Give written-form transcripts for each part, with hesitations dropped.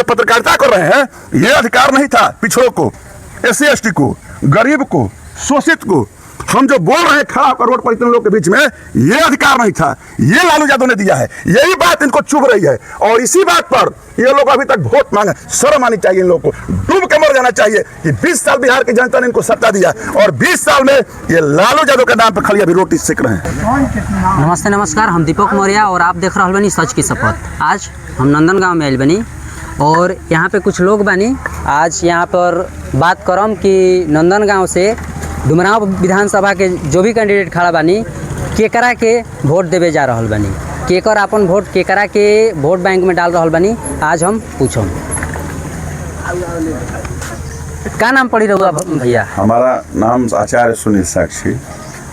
पत्रकारिता कर रहे हैं, ये अधिकार नहीं था पिछड़ों को, SC/ST को, गरीब को, शोषित को। हम जो बोल रहे हैं खड़ा होकर रोड पर इतने लोग के बीच में, ये अधिकार नहीं था, ये लालू यादव ने दिया है। यही बात इनको चुभ रही है और इसी बात पर ये लोग अभी तक वोट मांगे। शर्म आनी चाहिए इन लोगों को, डूब के मर जाना चाहिए कि 20 साल बिहार की जनता ने इनको सत्ता दिया और 20 साल में ये लालू यादव के नाम पर खाली अभी रोटी सेक रहे हैं। नमस्ते नमस्कार, हम दीपक मौर्य और आप देख रहे बनी सच की शपथ। आज हम नंदनगांव में आयल बनी और यहाँ पे कुछ लोग बनी। आज यहाँ पर बात करम कि नंदनगांव से डुमरांव विधानसभा के जो भी कैंडिडेट खड़ा बानी केकरा के वोट देवे जा रहा बनी, केकर अपन वोट केकरा के वोट बैंक में डाल रहा बनी। आज हम पूछम क्या नाम पड़ी रहुआ भैया? हमारा नाम आचार्य सुनील साक्षी।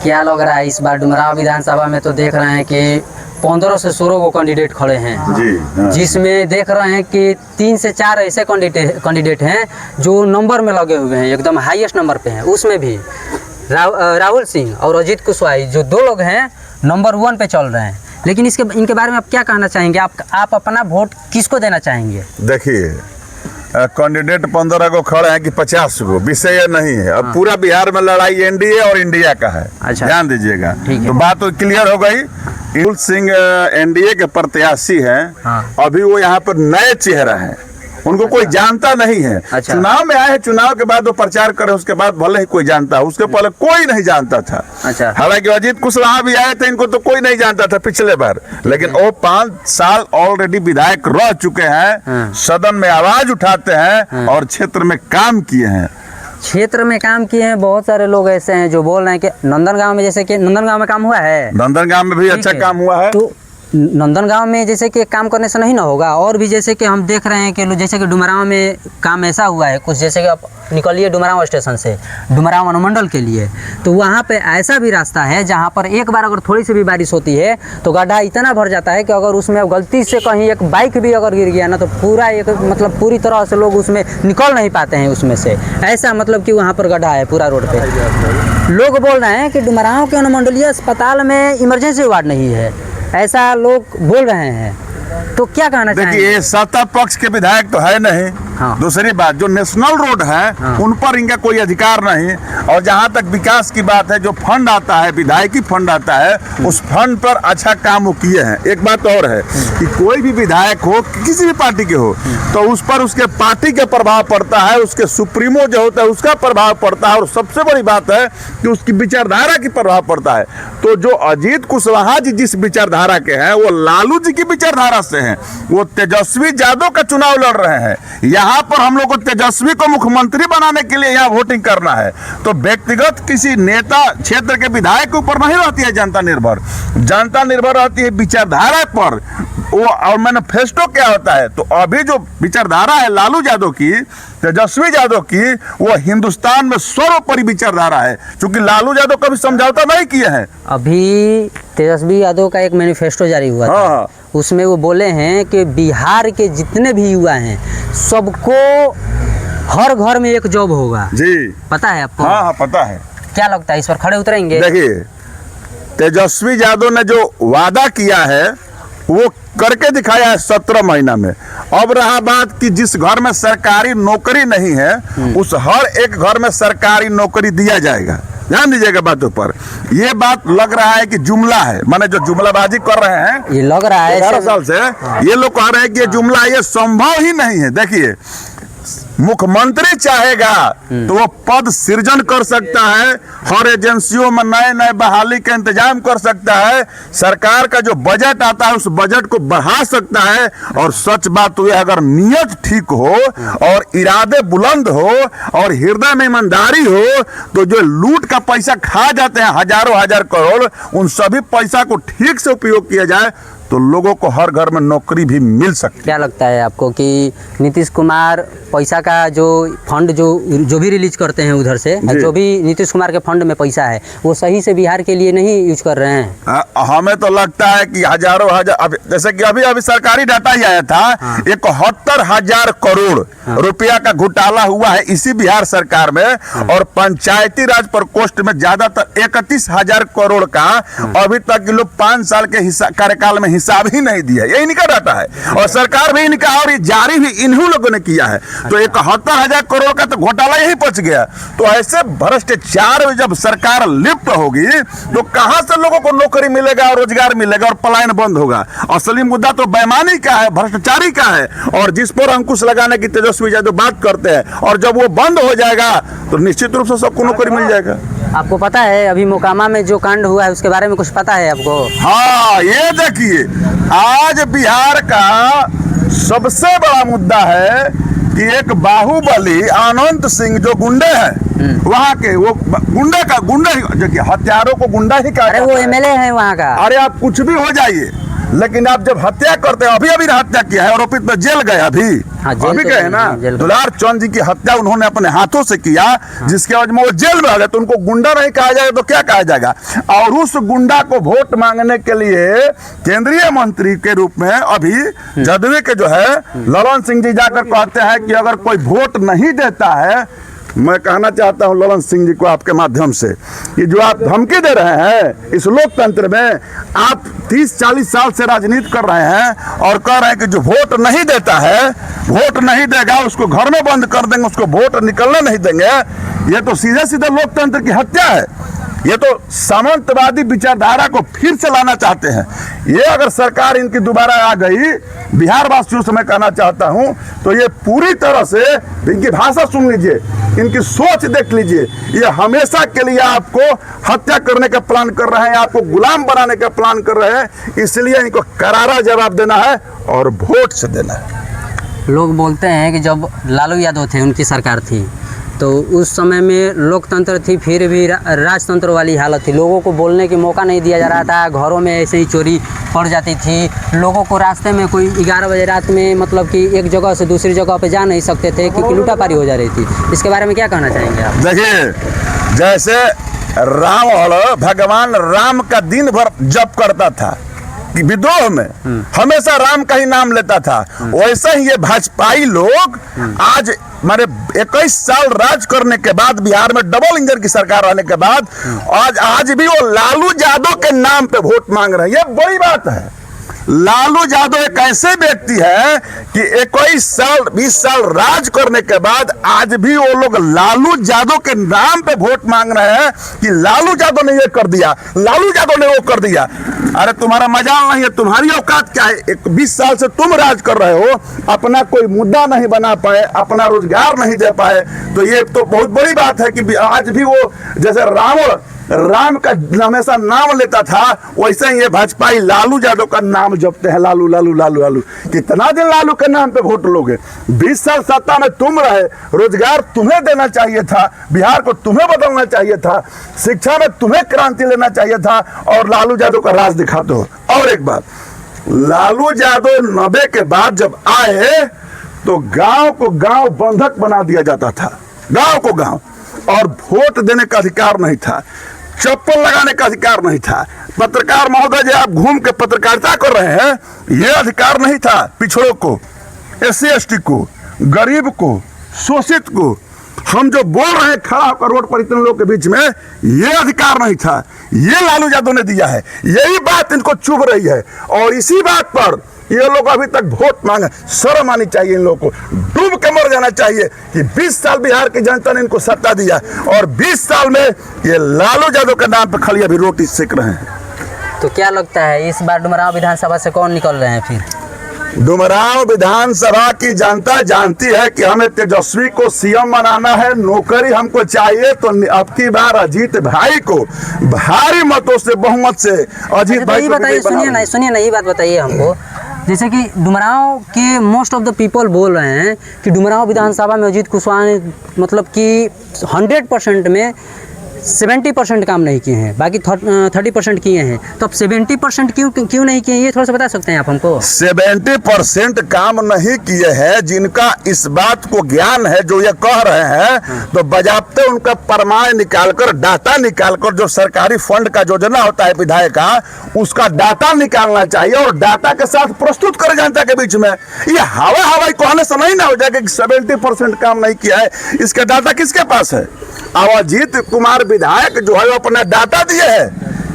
क्या लग रहा है इस बार डुमरांव विधानसभा में? तो देख रहे हैं कि 15 से 16 को कैंडिडेट खड़े हैं जी, हाँ। जिसमें देख रहे हैं कि 3 से 4 ऐसे कैंडिडेट हैं जो नंबर में लगे हुए हैं, एकदम हाईएस्ट नंबर पे हैं। उसमें भी राहुल सिंह और अजीत कुशवाहा जो 2 लोग हैं नंबर 1 पे चल रहे हैं। लेकिन इनके बारे में आप क्या कहना चाहेंगे? आप अपना वोट किसको देना चाहेंगे? देखिए, कैंडिडेट 15 को खड़े हैं कि 50 को, विषय ये नहीं है। अब पूरा बिहार में लड़ाई एनडीए और इंडिया का है। अच्छा, ध्यान दीजिएगा। तो बात तो क्लियर हो गई। राहुल सिंह एनडीए के प्रत्याशी हैं। हाँ। अभी वो यहाँ पर नए चेहरा हैं, उनको कोई जानता नहीं है। अच्छा। चुनाव में आए हैं, चुनाव के बाद वो प्रचार करे, उसके बाद भले ही कोई जानता, उसके पहले कोई नहीं जानता था। अच्छा। हालांकि अजीत कुशवाहा भी आए थे, इनको तो कोई नहीं जानता था पिछले बार, लेकिन वो 5 साल ऑलरेडी विधायक रह चुके हैं, सदन में आवाज उठाते हैं और क्षेत्र में काम किए हैं। क्षेत्र में काम किए हैं। बहुत सारे लोग ऐसे हैं जो बोल रहे हैं कि नंदनगांव में, जैसे कि नंदनगांव में काम हुआ है, नंदनगांव में भी अच्छा काम हुआ है। तो नंदनगांव में जैसे कि काम करने से नहीं ना होगा, और भी जैसे कि हम देख रहे हैं कि जैसे कि डुमरांव में काम ऐसा हुआ है कुछ, जैसे कि आप निकलिए डुमरांव स्टेशन से डुमरांव अनुमंडल के लिए, तो वहाँ पे ऐसा भी रास्ता है जहाँ पर एक बार अगर थोड़ी सी भी बारिश होती है तो गड्ढा इतना भर जाता है कि अगर उसमें गलती से कहीं एक बाइक भी अगर गिर गया ना तो पूरा एक मतलब पूरी तरह से लोग उसमें निकल नहीं पाते हैं उसमें से। ऐसा मतलब कि वहाँ पर गड्ढा है पूरा रोड पे। लोग बोल रहे हैं कि डुमरांव के अनुमंडलीय अस्पताल में इमरजेंसी वार्ड नहीं है, ऐसा लोग बोल रहे हैं। तो क्या कहना चाहेंगे? देखिए, सत्ता पक्ष के विधायक तो है नहीं। हाँ। दूसरी बात, जो नेशनल रोड है, हाँ, उन पर इनका कोई अधिकार नहीं। और जहाँ तक विकास की बात है, जो फंड आता है, विधायकी फंड आता है, उस फंड पर अच्छा काम वो किए हैं। एक बात और है कि कोई भी विधायक हो, किसी भी पार्टी के हो, तो उस पर उसके पार्टी का प्रभाव पड़ता है, उसके सुप्रीमो जो होता है उसका प्रभाव पड़ता है, और सबसे बड़ी बात है कि उसकी विचारधारा की प्रभाव पड़ता है। तो जो अजीत कुशवाहा जी जिस विचारधारा के हैं, वो लालू जी की विचारधारा से हैं। वो तेजस्वी यादव का चुनाव लड़ रहे हैं। यहाँ पर हम लोग को तेजस्वी को मुख्यमंत्री बनाने के लिए यहाँ वोटिंग करना है। तो व्यक्तिगत किसी नेता, क्षेत्र के विधायक के ऊपर नहीं रहती है जनता निर्भर। जनता निर्भर रहती है विचारधारा पर। वो और मैनिफेस्टो क्या होता है, तो अभी जो विचारधारा है लालू यादव की, तेजस्वी यादव की, वो हिंदुस्तान में सर्वोपरि विचारधारा है। क्योंकि लालू यादव कभी समझौता नहीं किए हैं। अभी तेजस्वी यादव का एक मैनिफेस्टो जारी हुआ था। हाँ। उसमें वो बोले हैं कि बिहार के जितने भी युवा हैं सबको हर घर में एक जॉब होगा। जी, पता है आपको? हाँ, पता है। क्या लगता है इस पर खड़े उतरेंगे? देखिए, तेजस्वी यादव ने जो वादा किया है वो करके दिखाया है 17 महीना में। अब रहा बात कि जिस घर में सरकारी नौकरी नहीं है, उस हर एक घर में सरकारी नौकरी दिया जाएगा। ध्यान दीजिएगा बातों पर। ये बात लग रहा है कि जुमला है, माने जो जुमलाबाजी कर रहे हैं, ये लग रहा है 11 साल से ये लोग कह रहे हैं कि ये जुमला, ये संभव ही नहीं है। देखिए, मुख्यमंत्री चाहेगा तो वो पद सृजन कर सकता है, हर एजेंसियों में नए नए बहाली का इंतजाम कर सकता है, सरकार का जो बजट आता है उस बजट को बढ़ा सकता है। और सच बात तो ये, अगर नियत ठीक हो और इरादे बुलंद हो और हृदय में ईमानदारी हो, तो जो लूट का पैसा खा जाते हैं हजारों हजार करोड़, उन सभी पैसा को ठीक से उपयोग किया जाए तो लोगों को हर घर में नौकरी भी मिल सकती है। क्या लगता है आपको कि नीतीश कुमार पैसा का जो फंड जो भी रिलीज करते हैं उधर से, जो भी नीतीश कुमार के फंड में पैसा है वो सही से बिहार के लिए नहीं यूज कर रहे हैं? हमें तो लगता है कि हजारों हजार, जैसे कि अभी सरकारी डाटा ही आया था, 71,000 करोड़ रुपया का घोटाला हुआ है इसी बिहार सरकार में। और पंचायती राज प्रकोष्ठ में ज्यादातर 31,000 करोड़ का अभी तक लोग 5 साल के कार्यकाल में हिसाब ही नहीं दिया, यही इनका डाटा है और सरकार भी इनका, और ये जारी भी इन्हीं लोगों ने किया है। तो 71,000 करोड़ का तो घोटाला यही पच गया। तो ऐसे भ्रष्टाचार में जब सरकार लिप्त होगी तो कहां से लोगों को नौकरी मिलेगा और रोजगार मिलेगा और पलायन बंद होगा। असली मुद्दा तो बेईमानी का है, भ्रष्टाचारी का है, और जिस पर अंकुश लगाने की तेजस्वी यादव बात करते हैं, और जब वो बंद हो जाएगा तो निश्चित रूप से सबको नौकरी मिल जाएगा। आपको पता है अभी मोकामा में जो कांड हुआ है उसके बारे में कुछ पता है आपको? हाँ, ये देखिए, आज बिहार का सबसे बड़ा मुद्दा है कि एक बाहुबली अनंत सिंह जो गुंडे हैं वहाँ के, वो गुंडे ही, देखिए हत्यारों को गुंडा ही कहा अरे वो एमएलए है वहाँ का। अरे आप कुछ भी हो जाइए, लेकिन आप जब हत्या करते हैं, अभी हत्या किया है, आरोपित में जेल गए, अभी तो गए ना, दुलार चंद जी की हत्या उन्होंने अपने हाथों से किया, जिसके वजह में वो जेल में आ गए। तो उनको गुंडा नहीं कहा जाएगा तो क्या कहा जाएगा? और उस गुंडा को वोट मांगने के लिए केंद्रीय मंत्री के रूप में अभी जदयू के जो है ललन सिंह जी जाकर कहते हैं कि अगर कोई वोट नहीं देता है, मैं कहना चाहता हूं ललन सिंह जी को आपके माध्यम से कि जो आप धमकी दे रहे हैं इस लोकतंत्र में, आप 30-40 साल से राजनीति कर रहे हैं और कह रहे हैं कि जो वोट नहीं देता है, वोट नहीं देगा, उसको घर में बंद कर देंगे, उसको वोट निकलने नहीं देंगे। ये तो सीधे सीधे लोकतंत्र की हत्या है। ये तो सामंतवादी विचारधारा को फिर से लाना चाहते हैं। ये अगर सरकार इनकी दोबारा आ गई, बिहार वासियों से मैं कहना चाहता हूं, तो ये पूरी तरह से इनकी भाषा सुन लीजिए, इनकी सोच देख लीजिए। ये हमेशा के लिए आपको हत्या करने का प्लान कर रहे हैं, आपको गुलाम बनाने का प्लान कर रहे हैं। इसलिए इनको करारा जवाब देना है और वोट से देना है। लोग बोलते हैं कि जब लालू यादव थे, उनकी सरकार थी, तो उस समय में लोकतंत्र थी, फिर भी राजतंत्र वाली हालत थी। लोगों को बोलने की मौका नहीं दिया जा रहा था, घरों में ऐसे ही चोरी पड़ जाती थी, लोगों को रास्ते में कोई 11 बजे रात में मतलब कि एक जगह से दूसरी जगह पे जा नहीं सकते थे, क्योंकि लूटापारी हो जा रही थी। इसके बारे में क्या कहना चाहेंगे आप? देखिए, जैसे रावण भगवान राम का दिन भर जप करता था, विद्रोह में हमेशा राम का ही नाम लेता था, वैसे ही ये भाजपाई लोग आज हमारे 21 साल राज करने के बाद, बिहार में डबल इंजन की सरकार आने के बाद, आज भी वो लालू यादव के नाम पे वोट मांग रहे हैं। ये बड़ी बात है। लालू यादव एक ऐसे व्यक्ति है कि 21 साल 20 साल राज करने के बाद आज भी वो लोग लालू यादव के नाम पे वोट मांग रहे हैं कि लालू यादव ने ये कर दिया, लालू यादव ने वो कर दिया। अरे तुम्हारा मजाल नहीं है, तुम्हारी औकात क्या है? 20 साल से तुम राज कर रहे हो, अपना कोई मुद्दा नहीं बना पाए, अपना रोजगार नहीं दे पाए। तो ये तो बहुत बड़ी बात है कि आज भी वो जैसे राम का हमेशा नाम लेता था, वैसे ही ये भाजपाई लालू यादव का नाम जपते हैं, लालू लालू लालू लालू। कितना दिन लालू के नाम पे वोट लोगे? 20 साल सत्ता में तुम रहे, रोजगार तुम्हें देना चाहिए था, बिहार को तुम्हें बदलना चाहिए था, शिक्षा में तुम्हें क्रांति लेना चाहिए था, और लालू यादव का राज दिखाते हो। और एक बात, लालू यादव 90 के बाद जब आए तो गांव को गांव बंधक बना दिया जाता था, गांव को गांव, और वोट देने का अधिकार नहीं था, चप्पल लगाने का अधिकार नहीं था। पत्रकार महोदय जी, आप घूम के पत्रकारिता कर रहे हैं, यह अधिकार नहीं था पिछड़ों को, SC ST को, गरीब को, शोषित को। हम जो बोल रहे हैं खड़ा होकर रोड पर इतने लोग के बीच में, ये अधिकार नहीं था, ये लालू यादव ने दिया है। यही बात इनको चुभ रही है, और इसी बात पर ये लोग अभी तक वोट मांगे। शर्म आनी चाहिए इन लोगों को, डूब के मर जाना चाहिए कि 20 साल बिहार की जनता ने इनको सत्ता दिया, और 20 साल में ये लालू यादव के नाम पे खाली अभी रोटी सेक रहे हैं। तो क्या लगता है इस बार डुमरांव विधानसभा से कौन निकल रहे हैं फिर? डुमरांव विधानसभा की जनता जानती है कि हमें तेजस्वी को CM बनाना है, नौकरी हमको चाहिए। तो अब की बार अजीत भाई को भारी मतों से, बहुमत से अजीत भाई बताइए। सुनिए ना, ये बात बताइए हमको, जैसे कि डुमरांव के मोस्ट ऑफ द पीपल बोल रहे हैं कि डुमरांव विधानसभा में अजीत कुशवाहा ने मतलब कि 100% में 70% काम नहीं किए हैं, बाकी 30% किए हैं। तो अब 70% क्यों नहीं किए, ये थोड़ा सा बता सकते हैं आप हमको? 70% काम नहीं किए हैं जिनका इस बात को ज्ञान है, जो ये कह रहे हैं, तो बजाबते उनका प्रमाण निकालकर, डाटा निकालकर, जो सरकारी फंड का योजना होता है विधायक का, उसका डाटा निकालना चाहिए और डाटा के साथ प्रस्तुत कर जनता के बीच में। ये हवाई कहने से नहीं ना हो जाएगा कि 70% काम नहीं किया है। इसका डाटा किसके पास है? अजीत कुमार विधायक जो है वो अपना डाटा दिए है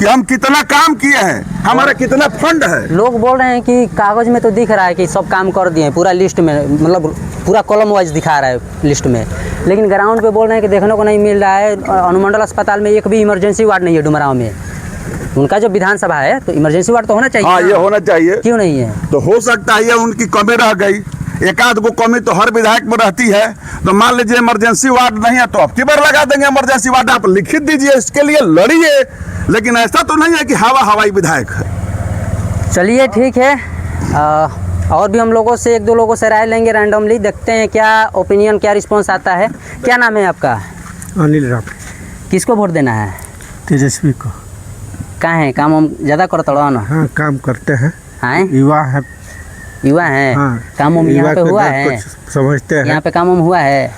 कि हम कितना काम किए हैं, हमारा कितना फंड है। लोग बोल रहे हैं कि कागज में तो दिख रहा है कि सब काम कर दिए हैं, पूरा लिस्ट में, मतलब पूरा कॉलम वाइज दिखा रहा है लिस्ट में, लेकिन ग्राउंड पे बोल रहे हैं कि देखने को नहीं मिल रहा है। अनुमंडल अस्पताल में एक भी इमरजेंसी वार्ड नहीं है डुमरांव में। उनका जो विधानसभा है तो इमरजेंसी वार्ड तो होना चाहिए। हाँ, ये होना चाहिए। क्यों नहीं है? तो हो सकता है ये उनकी कमी रह गई, एक आध को कमी तो हर विधायक में रहती है। तो मान लीजिए इमरजेंसी वार्ड नहीं है तो अब की बार लगा देंगे इमरजेंसी वार्ड, आप लिखित दीजिए, इसके लिए लड़िए। लेकिन ऐसा तो नहीं है कि हवाई विधायक है। चलिए ठीक है, और भी हम लोगों से, एक दो लोगों से राय लेंगे रैंडमली, देखते हैं क्या ओपिनियन, क्या रिस्पॉन्स आता है। क्या नाम है आपका? अनिल राम। किसको वोट देना है? तेजस्वी को। कहाँ है काम हम ज़्यादा करता रहो ना? हाँ, काम करते हैं, हैं युवा है। युवा है। हाँ, काम उम यहाँ पे हुआ है? कुछ समझते हैं, यहाँ पे काम उम हुआ है?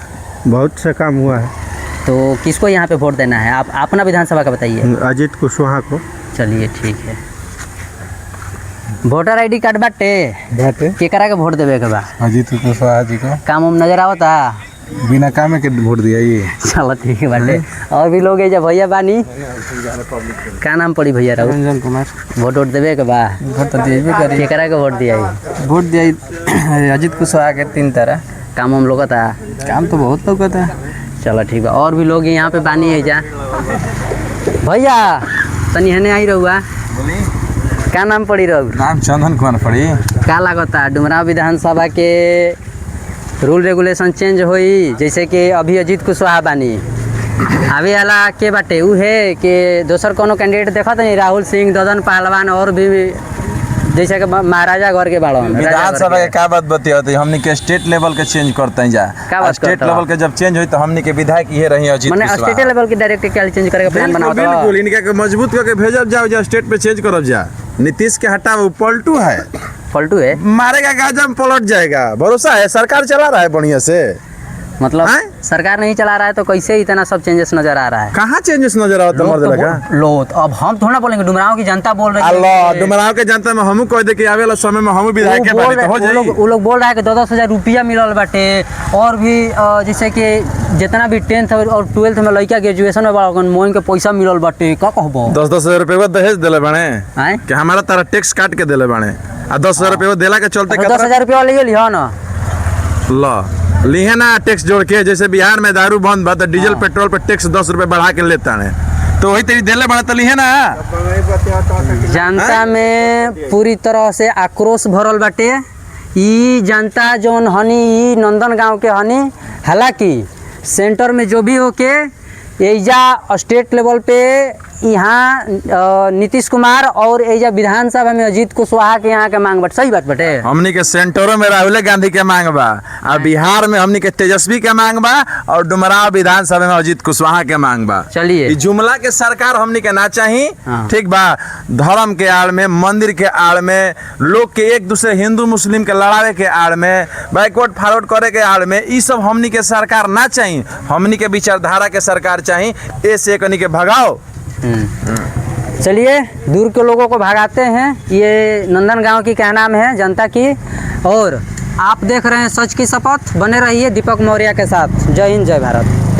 बहुत से काम हुआ है। तो किसको यहाँ पे वोट देना है? आप अपना विधानसभा का बताइए। अजीत कुशवाहा को। चलिए ठीक है। वोटर आईडी कार्ड बाटे केकरा के वोट देवे के बा? अजीत कुशवाहा जी को। काम उम नजर आवता? बिना काम के वोट दिया ये। चलो ठीक है बाटे। और भी लोग है जब भैया बानी, का नाम पड़ी भैया? राहुल रंजन कुमार। वोट देवे के बा? वोट तो दिए करी। केकरा के वोट दिया? वोट दिया अजीत कुशवाहा के 3 तरह काम हम लोग था। काम तो बहुत लोग था। चलो ठीक है। और भी लोग यहाँ पे बानी है जा। भैया तनी हने आई रहुआ, का नाम पड़ी रहू? नाम चंदन कुमार पड़ी। का लागता डुमरांव विधानसभा के रूल रेगुलेशन चेंज होई? जैसे कि अभी अजीत कुशवाहा बानी, आवे वाला के बाटे उ है कि दोसर कोनो कैंडिडेट देखा नहीं? राहुल सिंह, ददन पहलवान और भी जैसे कि महाराजा घर के बाड़न। विधानसभा के का बात बतियाते, हमनी के स्टेट लेवल के चेंज करते हैं जा। स्टेट लेवल के जब चेंज हुई तो हमनी के विधायक ये रही अजीत माने कुशवाहा। स्टेट लेवल की डायरेक्ट क्या चेंज करे का प्लान बनाओ? बिल्कुल इनका के मजबूत करके भेजब जाओ, जा स्टेट पे चेंज करब जा। नीतीश के हटाओ, पलटू है, पलटू है, मारेगा गाजा में पलट जाएगा। भरोसा है, सरकार चला रहा है बढ़िया से। मतलब हैं? सरकार नहीं चला रहा है तो कैसे इतना सब चेंजेस नजर आ रहा है? कहाँ चेंजेस नजर आता मर्द लगा? लो अब हम थोड़ा बोलेंगे, डुमरांव की जनता बोल रही है। अल्लाह, डुमरांव के जनता में हमू कह दे कि आवे वाला समय में हमू विधायक के बानी तो हो जाई। वो लोग बोल रहा है कि 10,000 रुपया मिलल बाटे, और भी जैसे कि जितना भी 10th और 12th में लड़का ग्रेजुएशन में बाड़न मोइन के पैसा मिलल बाटे। का कहबो? 10,000 रुपया दहेज देले बाने हैं कि हमारा तारा टैक्स काट के देले बाने, आ 10,000 रुपया देला के चलते 10,000 रुपया ले लिया ना। ला लिहे ना टैक्स जोड़ के। जैसे बिहार में दारू बंद बा तो डीजल पेट्रोल पर टैक्स 10 रुपये बढ़ा के लेता है, तो वही तेरी देले बना तो लिहे ना। जनता में पूरी तरह से आक्रोश भरल बाटे। ई जनता जौन हनी, ई नंदन गांव के हनी। हालांकि सेंटर में जो भी होके एजा स्टेट लेवल पे यहाँ नीतीश कुमार और एजा विधानसभा में अजीत कुशवाहा के यहाँ के मांग बट सही बात बटे। हमनी के सेंटरों में राहुल गांधी के मांग बा, और बिहार में हमनी के तेजस्वी के मांग बा, और डुमरांव विधानसभा में अजीत कुशवाहा के मांग बा। चलिए ई जुमला के सरकार हमनी के ना चाहिए। हाँ। ठीक बा, धर्म के आड़ में, मंदिर के आड़ में, लोग के एक दूसरे हिंदू मुस्लिम के लड़ावे के आड़ में, बैकवर्ड फॉरवर्ड करे के आड़ में, ई सब हमनी के सरकार ना चाहिए। हमनी के विचारधारा के सरकार चाहिए। ऐसे कनी के भगाओ। चलिए दूर के लोगों को भगाते हैं। ये नंदन गांव की क्या नाम है जनता की। और आप देख रहे हैं सच की शपथ। बने रहिए दीपक मौर्य के साथ। जय हिंद, जय भारत।